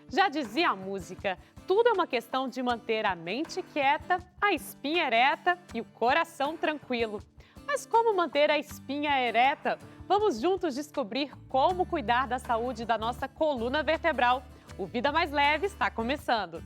Já dizia a música, tudo é uma questão de manter a mente quieta, a espinha ereta e o coração tranquilo. Mas como manter a espinha ereta? Vamos juntos descobrir como cuidar da saúde da nossa coluna vertebral. O Vida Mais Leve está começando.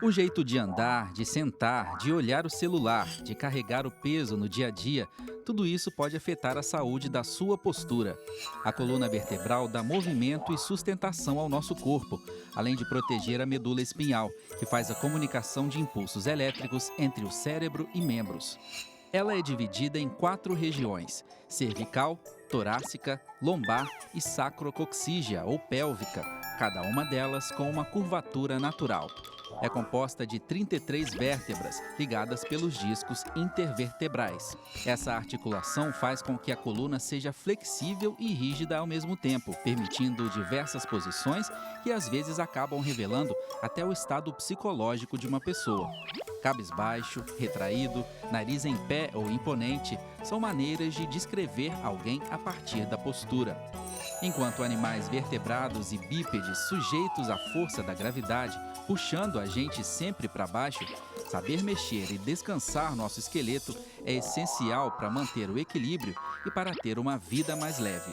O jeito de andar, de sentar, de olhar o celular, de carregar o peso no dia a dia, tudo isso pode afetar a saúde da sua postura. A coluna vertebral dá movimento e sustentação ao nosso corpo, além de proteger a medula espinhal, que faz a comunicação de impulsos elétricos entre o cérebro e membros. Ela é dividida em 4 regiões: cervical, torácica, lombar e sacrocoxígea ou pélvica, cada uma delas com uma curvatura natural. É composta de 33 vértebras ligadas pelos discos intervertebrais. Essa articulação faz com que a coluna seja flexível e rígida ao mesmo tempo, permitindo diversas posições que às vezes acabam revelando até o estado psicológico de uma pessoa. Cabisbaixo, retraído, nariz em pé ou imponente são maneiras de descrever alguém a partir da postura. Enquanto animais vertebrados e bípedes sujeitos à força da gravidade, puxando a gente sempre para baixo, saber mexer e descansar nosso esqueleto é essencial para manter o equilíbrio e para ter uma vida mais leve.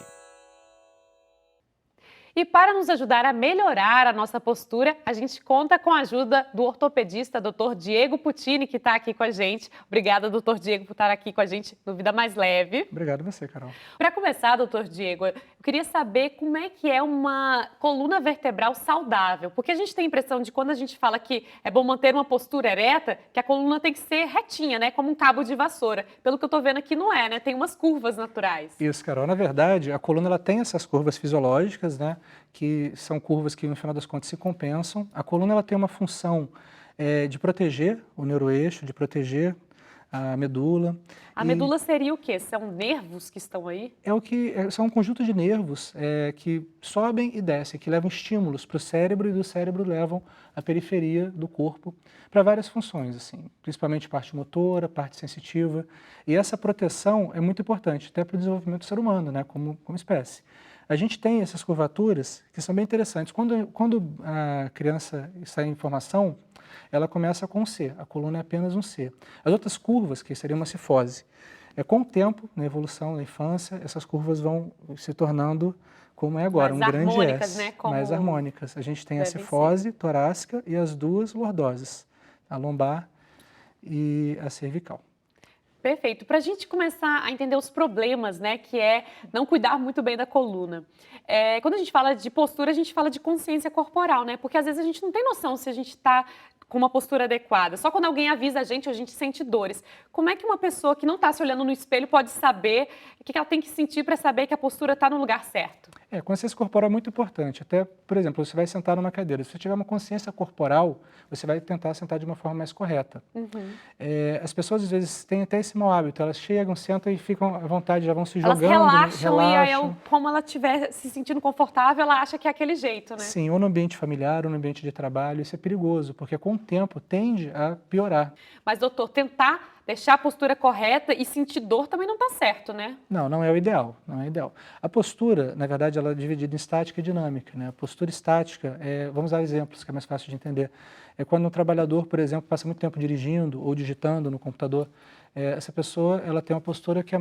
E para nos ajudar a melhorar a nossa postura, a gente conta com a ajuda do ortopedista Dr. Diego Puccini, que está aqui com a gente. Obrigada, Dr. Diego, por estar aqui com a gente no Vida Mais Leve. Obrigado a você, Carol. Para começar, Dr. Diego, eu queria saber como é que é uma coluna vertebral saudável, porque a gente tem a impressão de quando a gente fala que é bom manter uma postura ereta, que a coluna tem que ser retinha, né, como um cabo de vassoura. Pelo que eu estou vendo aqui não é, né? Tem umas curvas naturais. Isso, Carol. Na verdade, a coluna ela tem essas curvas fisiológicas, né, que são curvas que no final das contas se compensam. A coluna ela tem uma função de proteger o neuroeixo, de proteger a medula. A medula seria o quê? São nervos que estão aí? São um conjunto de nervos que sobem e descem, que levam estímulos para o cérebro e do cérebro levam à periferia do corpo para várias funções, assim, principalmente parte motora, parte sensitiva. E essa proteção é muito importante até para o desenvolvimento do ser humano, né, como espécie. A gente tem essas curvaturas que são bem interessantes. Quando a criança está em formação, ela começa com um C, a coluna é apenas um C. As outras curvas, que seria uma cifose, com o tempo, na evolução, na infância, essas curvas vão se tornando, como é agora, mais um grande harmônicas, S, né? Como mais harmônicas. A gente tem a deve cifose torácica e as duas lordoses, a lombar e a cervical. Perfeito. Para a gente começar a entender os problemas, né, que é não cuidar muito bem da coluna. Quando a gente fala de postura, a gente fala de consciência corporal, né? Porque às vezes a gente não tem noção se a gente está com uma postura adequada. Só quando alguém avisa a gente sente dores. Como é que uma pessoa que não está se olhando no espelho pode saber o que ela tem que sentir para saber que a postura está no lugar certo? Consciência corporal é muito importante. Até, por exemplo, você vai sentar numa cadeira. Se você tiver uma consciência corporal, você vai tentar sentar de uma forma mais correta. Uhum. As pessoas, às vezes, têm até esse mau hábito. Elas chegam, sentam e ficam à vontade, já vão se Elas jogando. relaxam e aí, como ela estiver se sentindo confortável, ela acha que é aquele jeito, né? Sim, ou no ambiente familiar, ou no ambiente de trabalho. Isso é perigoso, porque com o tempo tende a piorar. Mas, doutor, tentar deixar a postura correta e sentir dor também não está certo, né? Não é o ideal, não é o ideal. A postura, na verdade, ela é dividida em estática e dinâmica, né? A postura estática, vamos dar exemplos que é mais fácil de entender. É quando um trabalhador, por exemplo, passa muito tempo dirigindo ou digitando no computador, essa pessoa ela tem uma postura que é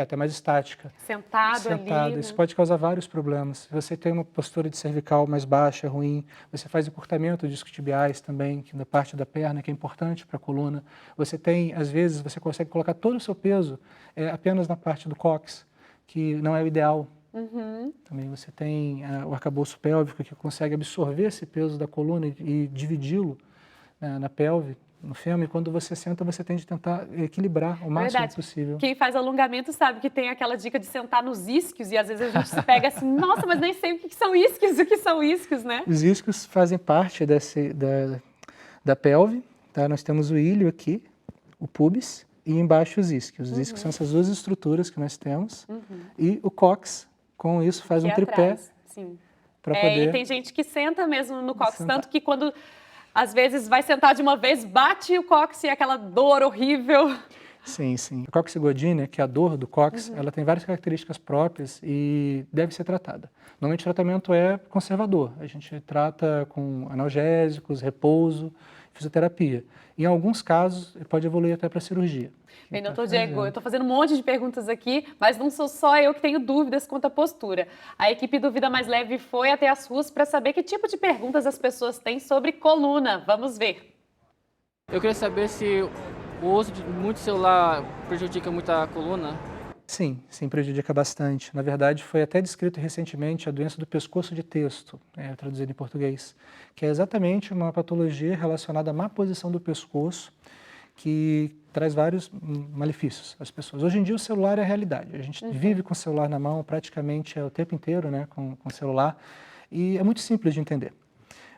até mais estática. Sentado ali. Isso pode causar vários problemas. Se você tem uma postura de cervical mais baixa, ruim, você faz encurtamento dos isquiotibiais também, que da parte da perna, que é importante para a coluna. Você tem, às vezes, você consegue colocar todo o seu peso apenas na parte do cóccix, que não é o ideal. Uhum. Também você tem o arcabouço pélvico, que consegue absorver esse peso da coluna e dividi-lo na pelve, no fêmur, e quando você senta, você tem de tentar equilibrar o máximo possível. Quem faz alongamento sabe que tem aquela dica de sentar nos isquios e às vezes a gente se pega assim, nossa, mas nem sei o que são isquios, o que são isquios, né? Os isquios fazem parte da pelve, tá? Nós temos o ilho aqui, o pubis, e embaixo os isquios. Os isquios são essas duas estruturas que nós temos, e o cóccix, com isso, faz um tripé. Sim. para poder... E tem gente que senta mesmo no cóccix, sentar. tanto que quando às vezes vai sentar de uma vez, bate o cóccix e é aquela dor horrível. Sim, sim. A coxigodínia, que é a dor do cóccix, ela tem várias características próprias e deve ser tratada. Normalmente o tratamento é conservador. A gente trata com analgésicos, repouso, fisioterapia. Em alguns casos, pode evoluir até para cirurgia. Bem, doutor Diego, eu estou fazendo um monte de perguntas aqui, mas não sou só eu que tenho dúvidas quanto à postura. A equipe do Vida Mais Leve foi até as ruas para saber que tipo de perguntas as pessoas têm sobre coluna. Vamos ver. Eu queria saber se o uso de muito celular prejudica muito a coluna. Sim, sim, prejudica bastante. Na verdade, foi até descrito recentemente a doença do pescoço de texto, traduzido em português, que é exatamente uma patologia relacionada à má posição do pescoço, que traz vários malefícios às pessoas. Hoje em dia o celular é a realidade. A gente vive com o celular na mão praticamente o tempo inteiro, né, com o celular, e é muito simples de entender.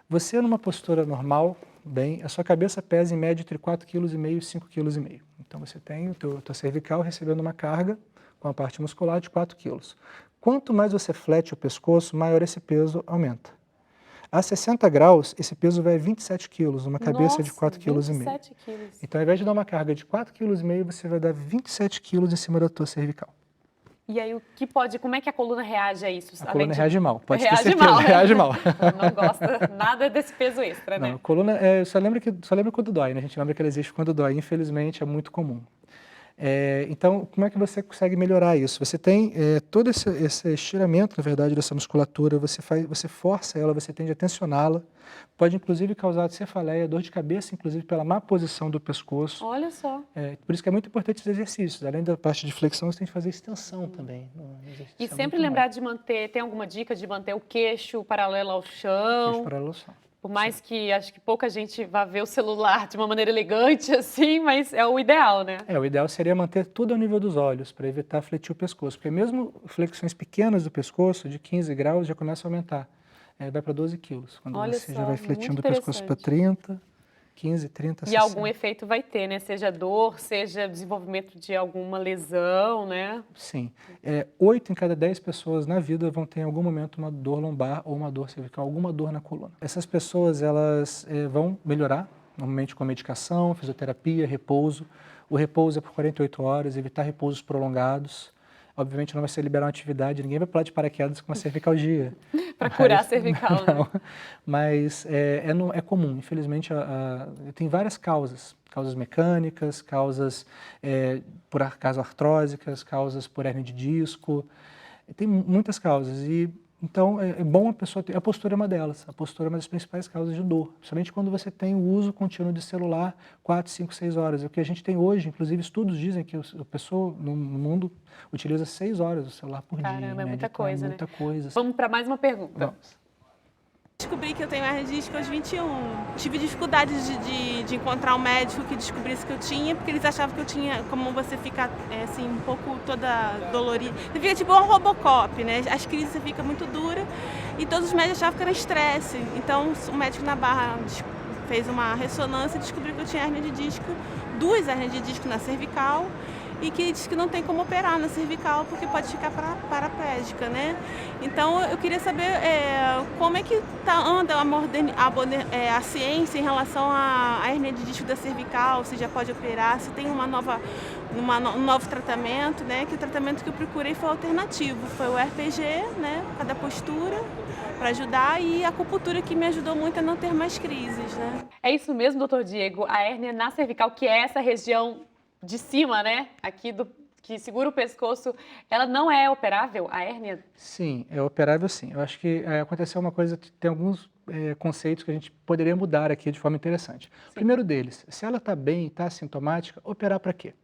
Você numa postura normal, bem, a sua cabeça pesa em média entre 4,5 kg e 5,5 kg. Então você tem o teu cervical recebendo uma carga com a parte muscular de 4 kg. Quanto mais você flete o pescoço, maior esse peso aumenta. A 60 graus, esse peso vai a 27 quilos, uma cabeça de 4,5 kg. 27 quilos. Então, ao invés de dar uma carga de 4,5 kg, você vai dar 27 quilos em cima da tua cervical. E aí, como é que a coluna reage a isso? A coluna reage mal, pode ter reage certeza, mal, reage mal. Não gosta nada desse peso extra, né? Não, a coluna, só lembra quando dói, né? A gente lembra que ela existe quando dói, infelizmente é muito comum. Então, como é que você consegue melhorar isso? Você tem todo esse estiramento, na verdade, dessa musculatura, você força ela, você tende a tensioná-la, pode inclusive causar cefaleia, dor de cabeça, inclusive pela má posição do pescoço. Olha só. Por isso que é muito importante os exercícios. Além da parte de flexão, você tem que fazer extensão também. E sempre lembrar de manter, tem alguma dica de manter o queixo paralelo ao chão? Queixo paralelo ao chão. Por mais que acho que pouca gente vá ver o celular de uma maneira elegante assim, mas é o ideal, né? O ideal seria manter tudo ao nível dos olhos, para evitar fletir o pescoço. Porque mesmo flexões pequenas do pescoço, de 15 graus, já começa a aumentar. Vai para 12 quilos. Quando Olha você só, já vai fletindo o pescoço para 30, 15, 30, 60. E algum efeito vai ter, né? Seja dor, seja desenvolvimento de alguma lesão, né? Sim. 8 em cada 10 pessoas na vida vão ter em algum momento uma dor lombar ou uma dor cervical, alguma dor na coluna. Essas pessoas, elas vão melhorar, normalmente com medicação, fisioterapia, repouso. O repouso é por 48 horas, evitar repousos prolongados. Obviamente não vai ser liberar uma atividade, ninguém vai pular de paraquedas com uma cervicalgia. Para curar a cervical, não, né? Mas é comum, infelizmente, tem várias causas mecânicas, causas por acaso artrósicas, causas por hérnia de disco, tem muitas causas. Então, é bom a pessoa ter... A postura é uma delas. A postura é uma das principais causas de dor. Principalmente quando você tem o uso contínuo de celular 4, 5, 6 horas. O que a gente tem hoje, inclusive estudos dizem que a pessoa no mundo utiliza 6 horas do celular por dia. Caramba, é muita coisa, né? Muita coisa. Vamos para mais uma pergunta. Vamos. Descobri que eu tenho hernia de disco aos 21. Tive dificuldade de encontrar um médico que descobrisse que eu tinha, porque eles achavam que eu tinha, como você fica assim, um pouco toda dolorida. Você fica tipo um Robocop, né? As crises você fica muito dura e todos os médicos achavam que era estresse. Então o médico na Barra fez uma ressonância e descobriu que eu tinha hernia de disco, 2 hernias de disco na cervical, e que disse que não tem como operar na cervical porque pode ficar paraplégica, né? Então eu queria saber como é que anda a ciência em relação à hernia de disco da cervical, se já pode operar, se tem um novo tratamento, né? Que o tratamento que eu procurei foi alternativo, foi o RPG, né? Cada postura para ajudar, e a acupuntura que me ajudou muito a não ter mais crises, né? É isso mesmo, doutor Diego, a hérnia na cervical, que é essa região de cima, né? Aqui que segura o pescoço, ela não é operável, a hérnia? Sim, é operável sim. Eu acho que aconteceu uma coisa, tem alguns conceitos que a gente poderia mudar aqui de forma interessante. Sim. Primeiro deles, se ela está bem, está assintomática, operar para quê?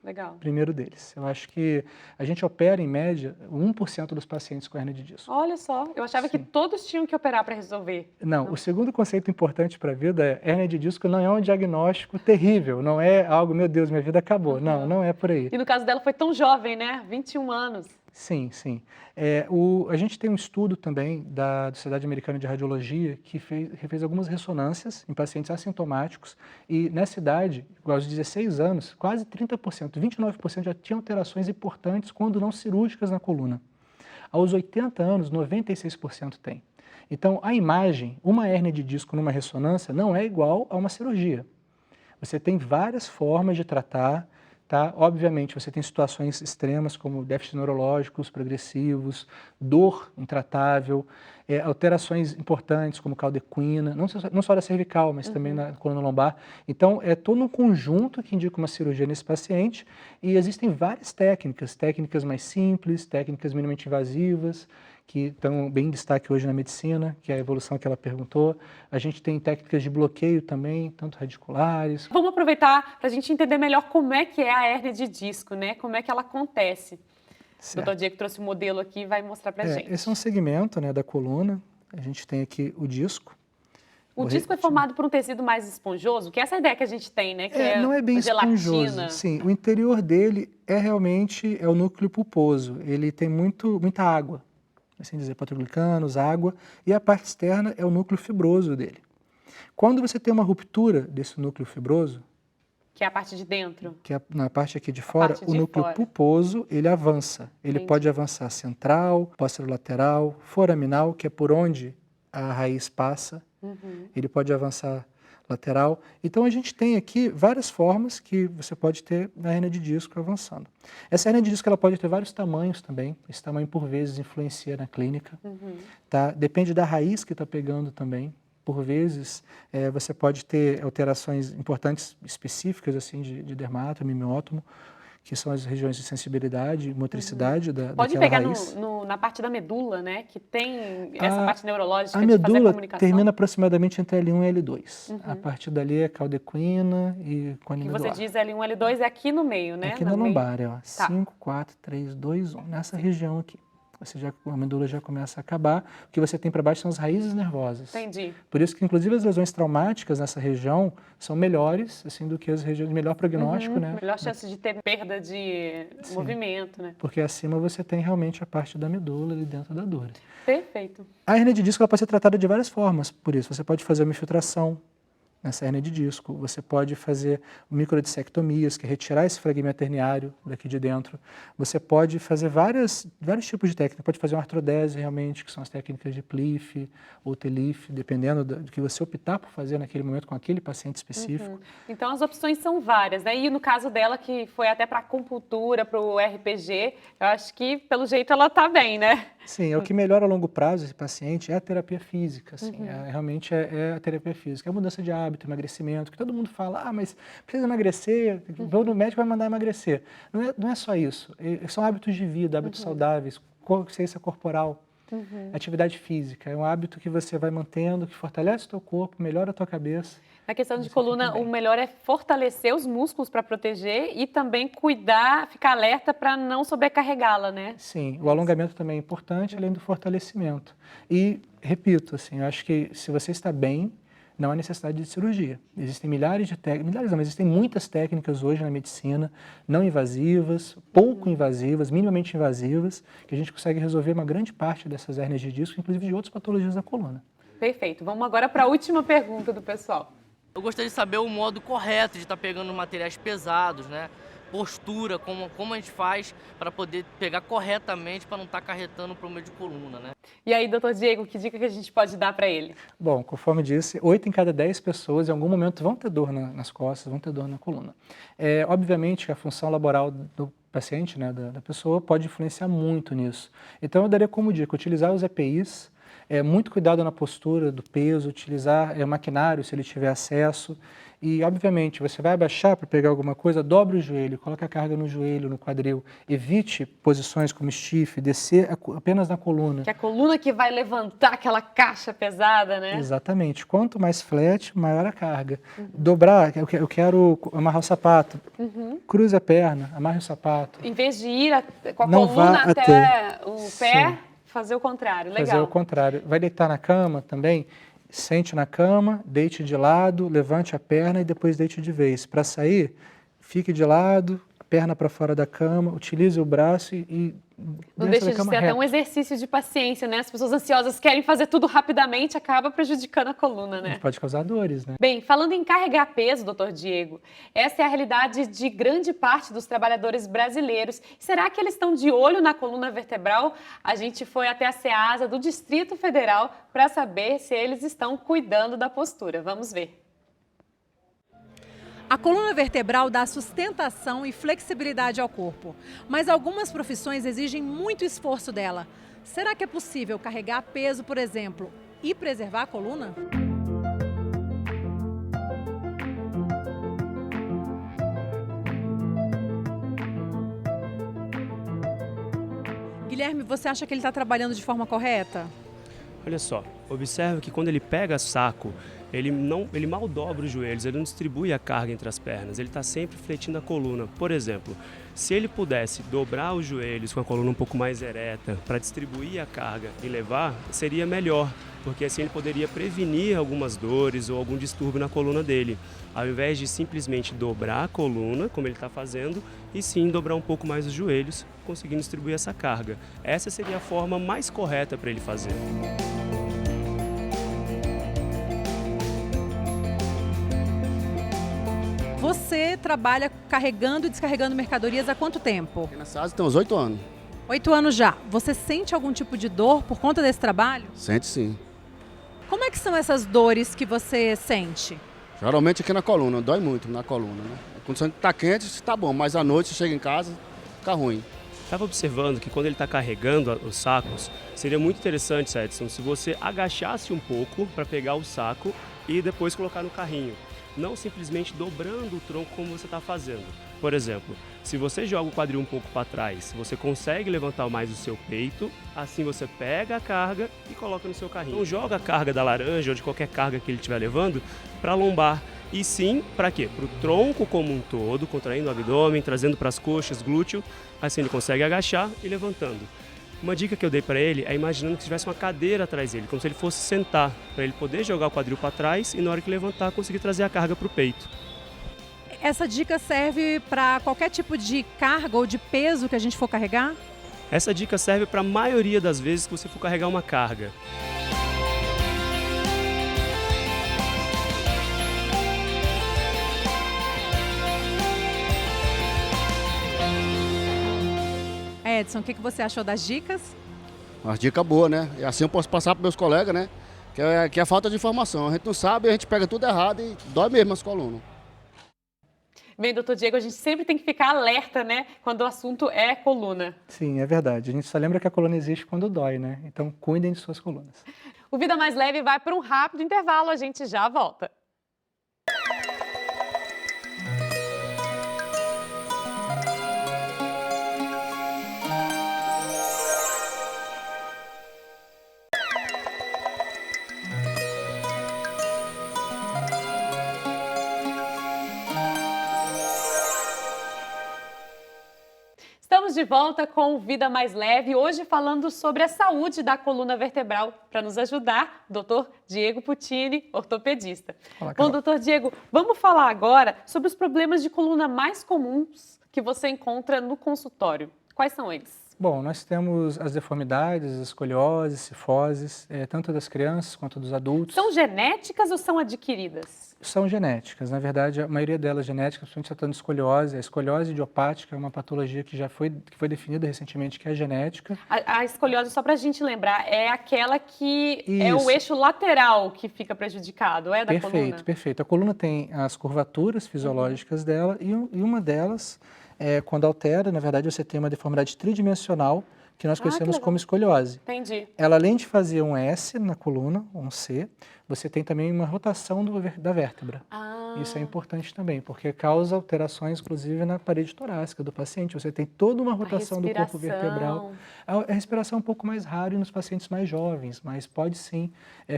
Legal. Primeiro deles. Eu acho que a gente opera, em média, 1% dos pacientes com hérnia de disco. Olha só, eu achava que todos tinham que operar para resolver. Não, o segundo conceito importante para a vida é hérnia de disco não é um diagnóstico terrível, não é algo, meu Deus, minha vida acabou. Não, não é por aí. E no caso dela foi tão jovem, né? 21 anos. Sim, sim. A gente tem um estudo também da Sociedade Americana de Radiologia que fez algumas ressonâncias em pacientes assintomáticos e nessa idade, aos 16 anos, quase 30%, 29% já tinham alterações importantes quando não cirúrgicas na coluna. Aos 80 anos, 96% tem. Então, a imagem, uma hérnia de disco numa ressonância não é igual a uma cirurgia. Você tem várias formas de tratar, tá? Obviamente, você tem situações extremas como déficits neurológicos progressivos, dor intratável, alterações importantes como caldequina, não só da cervical, mas também na coluna lombar. Então, é todo um conjunto que indica uma cirurgia nesse paciente e existem várias técnicas mais simples, técnicas minimamente invasivas, que estão bem em destaque hoje na medicina, que é a evolução que ela perguntou. A gente tem técnicas de bloqueio também, tanto radiculares. Vamos aproveitar para a gente entender melhor como é que é a hérnia de disco, né? Como é que ela acontece. Certo. O Dr. Diego trouxe o modelo aqui e vai mostrar para a gente. Esse é um segmento, né, da coluna. A gente tem aqui o disco. O disco é formado por um tecido mais esponjoso, que é essa ideia que a gente tem, né? Que não é bem esponjoso. Gelatina. Sim, o interior dele realmente o núcleo pulposo. Ele tem muita água, assim dizer, petroglicanos, água, e a parte externa é o núcleo fibroso dele. Quando você tem uma ruptura desse núcleo fibroso, que é a parte de dentro. Que é na parte aqui de fora, o núcleo pulposo, ele avança. Ele pode avançar central, posterolateral, foraminal, que é por onde a raiz passa. Ele pode avançar lateral. Então, a gente tem aqui várias formas que você pode ter na hérnia de disco avançando. Essa hérnia de disco ela pode ter vários tamanhos também. Esse tamanho, por vezes, influencia na clínica. Tá? Depende da raiz que está pegando também. Por vezes, você pode ter alterações importantes, específicas, assim, de dermato, mimiótomo, que são as regiões de sensibilidade e motricidade daquela raiz. Pode pegar na parte da medula, né? Que tem essa parte neurológica de fazer a comunicação. A medula termina aproximadamente entre L1 e L2. A partir dali é caldequina e cone medular. Que você diz L1, L2 é aqui no meio, né? Aqui na lombar, ó. 5, 4, 3, 2, 1. Nessa região aqui. A medula já começa a acabar. O que você tem para baixo são as raízes nervosas. Entendi. Por isso que, inclusive, as lesões traumáticas nessa região são melhores, assim, do que as regiões de melhor prognóstico, né? Melhor chance de ter perda de movimento, né? Porque acima você tem realmente a parte da medula ali dentro da dor. Perfeito. A hérnia de disco ela pode ser tratada de várias formas, por isso. Você pode fazer uma infiltração nessa hérnia de disco, você pode fazer microdissectomias, que é retirar esse fragmento herniário daqui de dentro. Você pode fazer vários tipos de técnicas, pode fazer uma artrodese realmente, que são as técnicas de PLIF ou TLIF, dependendo do que você optar por fazer naquele momento com aquele paciente específico. Então as opções são várias, né? E no caso dela, que foi até para acupuntura, para o RPG, eu acho que pelo jeito ela está bem, né? Sim, o que melhora a longo prazo esse paciente é a terapia física, assim, realmente é a terapia física, é a mudança de hábito, emagrecimento, que todo mundo fala, mas precisa emagrecer, vou no médico vai mandar emagrecer. Não é só isso, são hábitos de vida, hábitos saudáveis, consciência corporal, atividade física, é um hábito que você vai mantendo, que fortalece o teu corpo, melhora a tua cabeça. Na questão de coluna, o melhor é fortalecer os músculos para proteger e também cuidar, ficar alerta para não sobrecarregá-la, né? Sim, o alongamento também é importante, além do fortalecimento. E, repito, assim, eu acho que se você está bem, não há necessidade de cirurgia. Existem milhares de técnicas, mas existem muitas técnicas hoje na medicina, não invasivas, pouco invasivas, minimamente invasivas, que a gente consegue resolver uma grande parte dessas hérnias de disco, inclusive de outras patologias da coluna. Perfeito. Vamos agora para a última pergunta do pessoal. Eu gostaria de saber o modo correto de estar pegando materiais pesados, né? Postura, como a gente faz para poder pegar corretamente para não estar acarretando para o meio de coluna, né? E aí, doutor Diego, que dica que a gente pode dar para ele? Bom, conforme disse, 8 em cada 10 pessoas em algum momento vão ter dor nas costas, vão ter dor na coluna. Obviamente que a função laboral do paciente, né, da pessoa, pode influenciar muito nisso. Então eu daria como dica utilizar os EPIs, muito cuidado na postura do peso, utilizar maquinário se ele tiver acesso. E, obviamente, você vai abaixar para pegar alguma coisa, dobre o joelho, coloque a carga no joelho, no quadril. Evite posições como stiff, descer apenas na coluna. Que é a coluna que vai levantar aquela caixa pesada, né? Exatamente. Quanto mais flat, maior a carga. Dobrar, eu quero amarrar o sapato. Cruze a perna, amarre o sapato. Em vez de ir com a Não coluna vá até o pé, Sim. fazer o contrário. Legal. Fazer o contrário. Vai deitar na cama também? Sente na cama, deite de lado, levante a perna e depois deite de vez. Para sair, fique de lado, perna para fora da cama, utilize o braço e Não dentro deixa da de cama ser até reto. um exercício de paciência, né? As pessoas ansiosas querem fazer tudo rapidamente, acaba prejudicando a coluna, né? Pode causar dores, né? Bem, falando em carregar peso, doutor Diego, essa é a realidade de grande parte dos trabalhadores brasileiros. Será que eles estão de olho na coluna vertebral? A gente foi até a Ceasa do Distrito Federal para saber se eles estão cuidando da postura. Vamos ver. A coluna vertebral dá sustentação e flexibilidade ao corpo, mas algumas profissões exigem muito esforço dela. Será que é possível carregar peso, por exemplo, e preservar a coluna? Guilherme, você acha que ele está trabalhando de forma correta? Olha só, observe que quando ele pega saco, ele mal dobra os joelhos, ele não distribui a carga entre as pernas, ele está sempre fletindo a coluna. Por exemplo, se ele pudesse dobrar os joelhos com a coluna um pouco mais ereta para distribuir a carga e levar, seria melhor, porque assim ele poderia prevenir algumas dores ou algum distúrbio na coluna dele, ao invés de simplesmente dobrar a coluna, como ele está fazendo, e sim dobrar um pouco mais os joelhos, conseguindo distribuir essa carga. Essa seria a forma mais correta para ele fazer. Você trabalha carregando e descarregando mercadorias há quanto tempo? Aqui na Ceasa tem uns 8 anos. 8 anos já. Você sente algum tipo de dor por conta desse trabalho? Sente sim. Como é que são essas dores que você sente? Geralmente aqui na coluna, dói muito na coluna, né? Quando está quente, está bom, mas à noite você chega em casa, fica ruim. Estava observando que quando ele está carregando os sacos, seria muito interessante, Edson, se você agachasse um pouco para pegar o saco e depois colocar no carrinho. Não simplesmente dobrando o tronco como você está fazendo. Por exemplo, se você joga o quadril um pouco para trás, você consegue levantar mais o seu peito, assim você pega a carga e coloca no seu carrinho. Não joga a carga da laranja ou de qualquer carga que ele estiver levando para a lombar. E sim, para quê? Para o tronco como um todo, contraindo o abdômen, trazendo para as coxas, glúteo, assim ele consegue agachar e levantando. Uma dica que eu dei para ele é imaginando que tivesse uma cadeira atrás dele, como se ele fosse sentar, para ele poder jogar o quadril para trás e na hora que levantar conseguir trazer a carga para o peito. Essa dica serve para qualquer tipo de carga ou de peso que a gente for carregar? Essa dica serve para a maioria das vezes que você for carregar uma carga. Edson, o que você achou das dicas? Uma dica boa, né? E assim eu posso passar para meus colegas, né? Que é falta de informação. A gente não sabe, a gente pega tudo errado e dói mesmo as colunas. Bem, doutor Diego, a gente sempre tem que ficar alerta, né? Quando o assunto é coluna. Sim, é verdade. A gente só lembra que a coluna existe quando dói, né? Então, cuidem de suas colunas. O Vida Mais Leve vai para um rápido intervalo, a gente já volta. Estamos de volta com o Vida Mais Leve, hoje falando sobre a saúde da coluna vertebral. Para nos ajudar, doutor Diego Puccini, ortopedista. Olá, Bom, doutor Diego, vamos falar agora sobre os problemas de coluna mais comuns que você encontra no consultório. Quais são eles? Bom, nós temos as deformidades, as escolioses, cifoses, tanto das crianças quanto dos adultos. São genéticas ou são adquiridas? São genéticas. Na verdade, a maioria delas genéticas, principalmente tratando de escoliose. A escoliose idiopática é uma patologia que foi definida recentemente, que é genética. A escoliose, só para a gente lembrar, é aquela que é o Isso. eixo lateral que fica prejudicado, é da coluna? Perfeito. A coluna tem as curvaturas fisiológicas dela e uma delas, quando altera, na verdade, você tem uma deformidade tridimensional que nós conhecemos legal. como escoliose. Entendi. Ela, além de fazer um S na coluna, um C, você tem também uma rotação da vértebra. Isso é importante também, porque causa alterações, inclusive, na parede torácica do paciente. Você tem toda uma rotação do corpo vertebral. A respiração é um pouco mais rara nos pacientes mais jovens, mas pode sim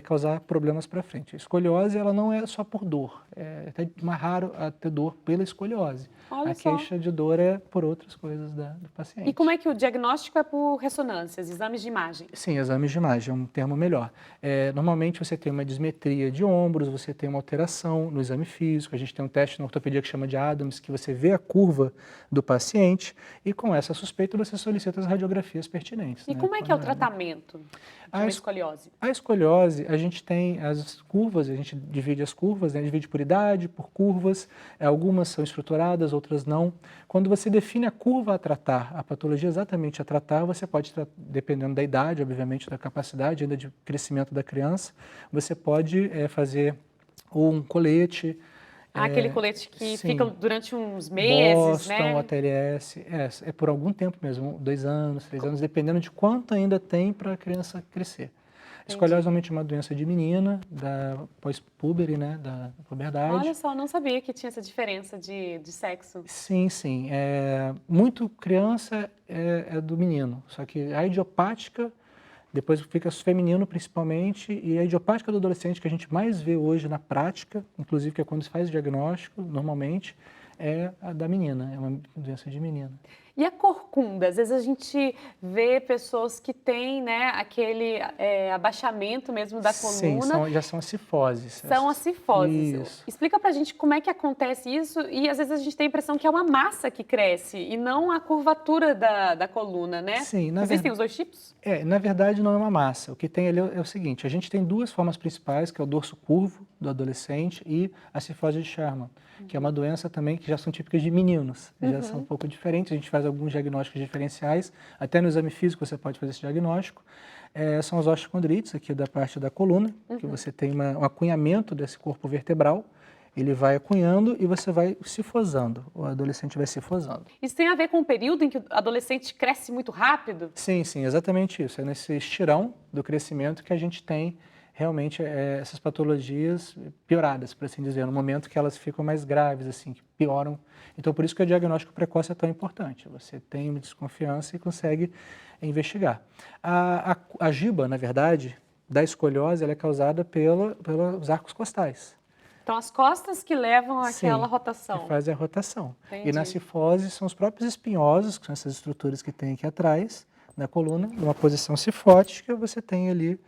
causar problemas para frente. A escoliose, ela não é só por dor. É até mais raro ter dor pela escoliose. Olha a só. queixa de dor é por outras coisas do paciente. E como é que o diagnóstico é por ressonâncias, exames de imagem? Sim, exames de imagem é um termo melhor. Normalmente você tem uma dismetria de ombros, você tem uma alteração no exame físico. físico, a gente tem um teste na ortopedia que chama de Adams, que você vê a curva do paciente e com essa suspeita você solicita as radiografias pertinentes. E né? como é que é o tratamento de uma escoliose? A escoliose, a gente tem as curvas, a gente divide as curvas, né? Divide por idade, por curvas, algumas são estruturadas, outras não. Quando você define a curva a tratar, a patologia exatamente a tratar, você pode, dependendo da idade, obviamente, da capacidade ainda de crescimento da criança, você pode fazer um colete. Aquele colete que sim, fica durante uns meses, Boston, né? a TLS, é por algum tempo mesmo, 2 anos, 3 anos, dependendo de quanto ainda tem para a criança crescer. Escoliose é uma doença de menina, da pós-púbere, né, da puberdade. Olha só, não sabia que tinha essa diferença de sexo. Sim, sim. Muito criança é do menino, só que a idiopática, depois fica feminino principalmente, e a idiopática do adolescente que a gente mais vê hoje na prática, inclusive que é quando se faz diagnóstico, normalmente, é a da menina, é uma doença de menina. E a corcunda? Às vezes a gente vê pessoas que têm, né, aquele abaixamento mesmo da coluna. Sim, já são as cifoses. São as cifoses. Isso. Explica pra gente como é que acontece isso e às vezes a gente tem a impressão que é uma massa que cresce e não a curvatura da coluna, né? Sim, Existem os dois tipos? Na verdade não é uma massa. O que tem ali é o seguinte, a gente tem 2 formas principais, que é o dorso curvo do adolescente e a cifose de Sherman, que é uma doença também que já são típicas de meninos, já são um pouco diferentes, a gente faz alguns diagnósticos diferenciais, até no exame físico você pode fazer esse diagnóstico. São as osteocondrites aqui da parte da coluna, que você tem um acunhamento desse corpo vertebral, ele vai acunhando e você vai cifosando, o adolescente vai cifosando. Isso tem a ver com o período em que o adolescente cresce muito rápido? Sim, exatamente isso, é nesse estirão do crescimento que a gente tem realmente essas patologias pioradas, por assim dizer, no momento que elas ficam mais graves, assim, que pioram. Então, por isso que o diagnóstico precoce é tão importante. Você tem uma desconfiança e consegue investigar. A giba, na verdade, da escoliose, ela é causada pelos arcos costais. Então, as costas que levam àquela rotação. Que fazem a rotação. Entendi. E na cifose são os próprios espinhosos, que são essas estruturas que tem aqui atrás, na coluna, numa posição cifótica, você tem ali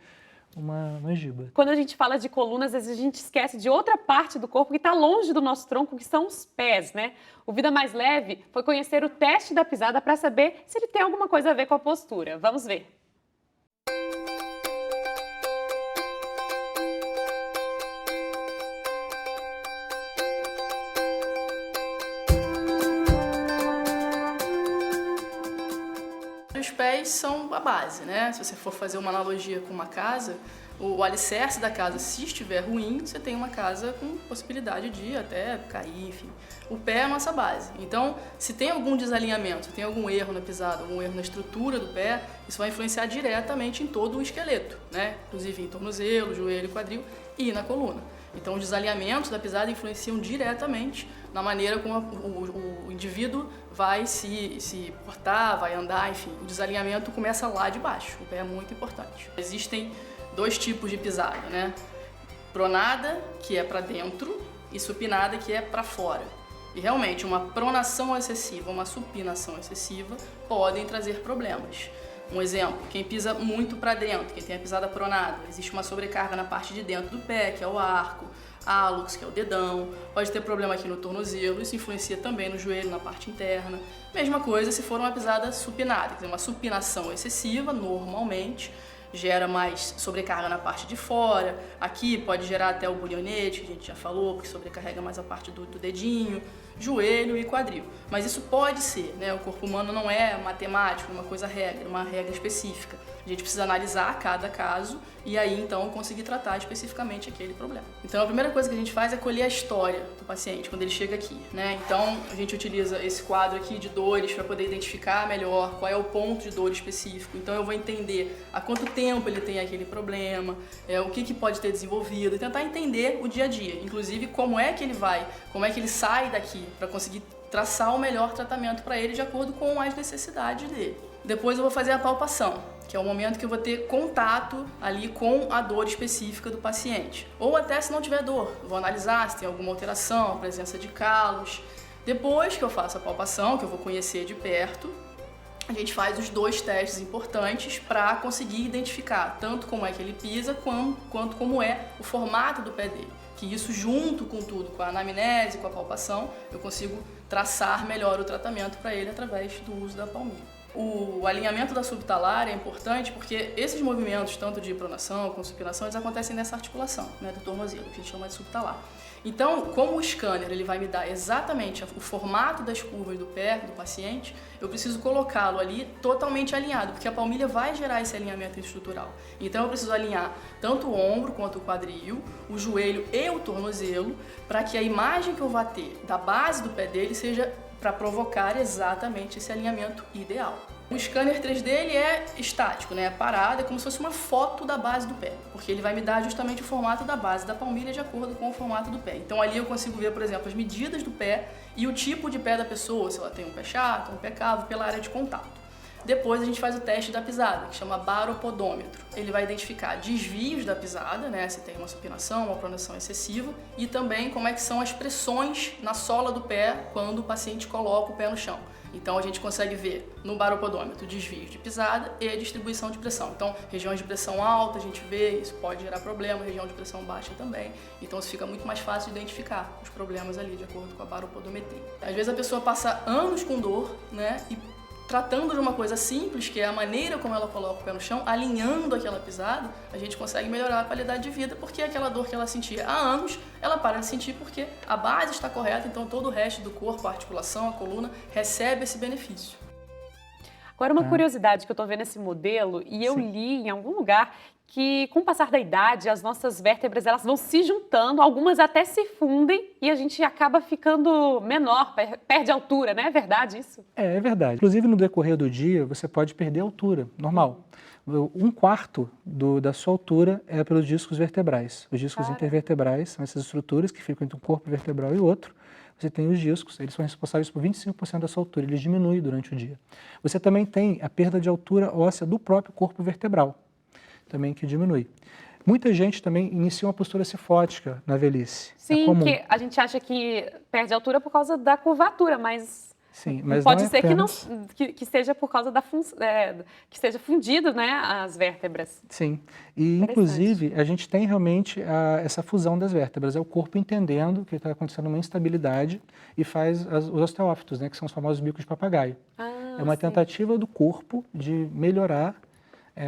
uma giba. Quando a gente fala de coluna, às vezes a gente esquece de outra parte do corpo que está longe do nosso tronco, que são os pés, né? O Vida Mais Leve foi conhecer o teste da pisada para saber se ele tem alguma coisa a ver com a postura. Vamos ver. Os pés são a base, né? Se você for fazer uma analogia com uma casa, o alicerce da casa, se estiver ruim, você tem uma casa com possibilidade de até cair, enfim. O pé é a nossa base. Então, se tem algum desalinhamento, se tem algum erro na pisada, algum erro na estrutura do pé, isso vai influenciar diretamente em todo o esqueleto, né? Inclusive em tornozelo, joelho, quadril e na coluna. Então, os desalinhamentos da pisada influenciam diretamente na maneira como o indivíduo vai se portar, vai andar, enfim. O desalinhamento começa lá de baixo, o pé é muito importante. Existem 2 tipos de pisada, né? Pronada, que é para dentro, e supinada, que é para fora. E realmente, uma pronação excessiva, uma supinação excessiva podem trazer problemas. Um exemplo, quem pisa muito para dentro, quem tem a pisada pronada, existe uma sobrecarga na parte de dentro do pé, que é o arco, hálux, que é o dedão, pode ter problema aqui no tornozelo, isso influencia também no joelho, na parte interna. Mesma coisa se for uma pisada supinada, quer dizer, uma supinação excessiva, normalmente, gera mais sobrecarga na parte de fora, aqui pode gerar até o bulionete, que a gente já falou, porque sobrecarrega mais a parte do dedinho, joelho e quadril. Mas isso pode ser, né? O corpo humano não é matemático, uma coisa regra, uma regra específica. A gente precisa analisar cada caso e aí então conseguir tratar especificamente aquele problema. Então a primeira coisa que a gente faz é colher a história do paciente quando ele chega aqui, né? Então a gente utiliza esse quadro aqui de dores para poder identificar melhor qual é o ponto de dor específico. Então eu vou entender há quanto tempo ele tem aquele problema, o que pode ter desenvolvido e tentar entender o dia a dia, inclusive como é que ele sai daqui para conseguir traçar o melhor tratamento para ele de acordo com as necessidades dele. Depois eu vou fazer a palpação, que é o momento que eu vou ter contato ali com a dor específica do paciente. Ou até se não tiver dor, eu vou analisar se tem alguma alteração, presença de calos. Depois que eu faço a palpação, que eu vou conhecer de perto, a gente faz os 2 testes importantes para conseguir identificar tanto como é que ele pisa, quanto como é o formato do pé dele, que isso junto com tudo, com a anamnese, com a palpação, eu consigo traçar melhor o tratamento para ele através do uso da palmilha. O alinhamento da subtalar é importante porque esses movimentos, tanto de pronação como supinação, eles acontecem nessa articulação, né, do tornozelo, que a gente chama de subtalar. Então, como o scanner ele vai me dar exatamente o formato das curvas do pé do paciente, eu preciso colocá-lo ali totalmente alinhado, porque a palmilha vai gerar esse alinhamento estrutural. Então, eu preciso alinhar tanto o ombro quanto o quadril, o joelho e o tornozelo, para que a imagem que eu vá ter da base do pé dele seja para provocar exatamente esse alinhamento ideal. O scanner 3D ele é estático, né? É parado, é como se fosse uma foto da base do pé, porque ele vai me dar justamente o formato da base da palmilha de acordo com o formato do pé. Então ali eu consigo ver, por exemplo, as medidas do pé e o tipo de pé da pessoa, se ela tem um pé chato, um pé cavo, pela área de contato. Depois a gente faz o teste da pisada, que chama baropodômetro. Ele vai identificar desvios da pisada, né, se tem uma supinação, uma pronação excessiva, e também como é que são as pressões na sola do pé quando o paciente coloca o pé no chão. Então a gente consegue ver no baropodômetro desvios de pisada e a distribuição de pressão. Então, regiões de pressão alta a gente vê, isso pode gerar problema, região de pressão baixa também. Então isso fica muito mais fácil de identificar os problemas ali, de acordo com a baropodometria. Às vezes a pessoa passa anos com dor, né, e tratando de uma coisa simples, que é a maneira como ela coloca o pé no chão, alinhando aquela pisada, a gente consegue melhorar a qualidade de vida, porque aquela dor que ela sentia há anos, ela para de sentir porque a base está correta, então todo o resto do corpo, a articulação, a coluna, recebe esse benefício. Agora, uma curiosidade que eu estou vendo esse modelo, e eu li em algum lugar que com o passar da idade, as nossas vértebras elas vão se juntando, algumas até se fundem e a gente acaba ficando menor, perde altura, né? É verdade isso? É verdade. Inclusive, no decorrer do dia, você pode perder altura, normal. 1/4 da sua altura é pelos discos vertebrais. Os discos intervertebrais são essas estruturas que ficam entre um corpo vertebral e outro. Você tem os discos, eles são responsáveis por 25% da sua altura, eles diminuem durante o dia. Você também tem a perda de altura óssea do próprio corpo vertebral, também que diminui. Muita gente também inicia uma postura cifótica na velhice. Sim, que a gente acha que perde altura por causa da curvatura, mas... Sim, mas pode não é ser apenas... que seja por causa da que seja fundido, né, as vértebras. Sim, e inclusive a gente tem realmente essa fusão das vértebras, é o corpo entendendo que está acontecendo uma instabilidade e faz os osteófitos, né, que são os famosos bicos de papagaio. É uma tentativa do corpo de melhorar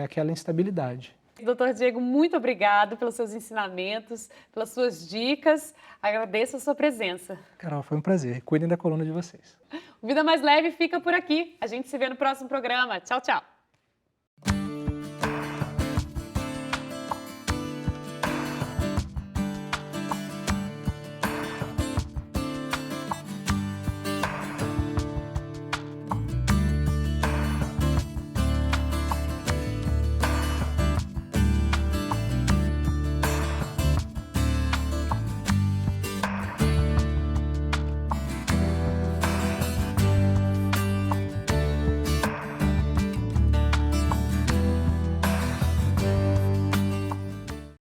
aquela instabilidade. Doutor Diego, muito obrigado pelos seus ensinamentos, pelas suas dicas. Agradeço a sua presença. Carol, foi um prazer. Cuidem da coluna de vocês. O Vida Mais Leve fica por aqui. A gente se vê no próximo programa. Tchau, tchau.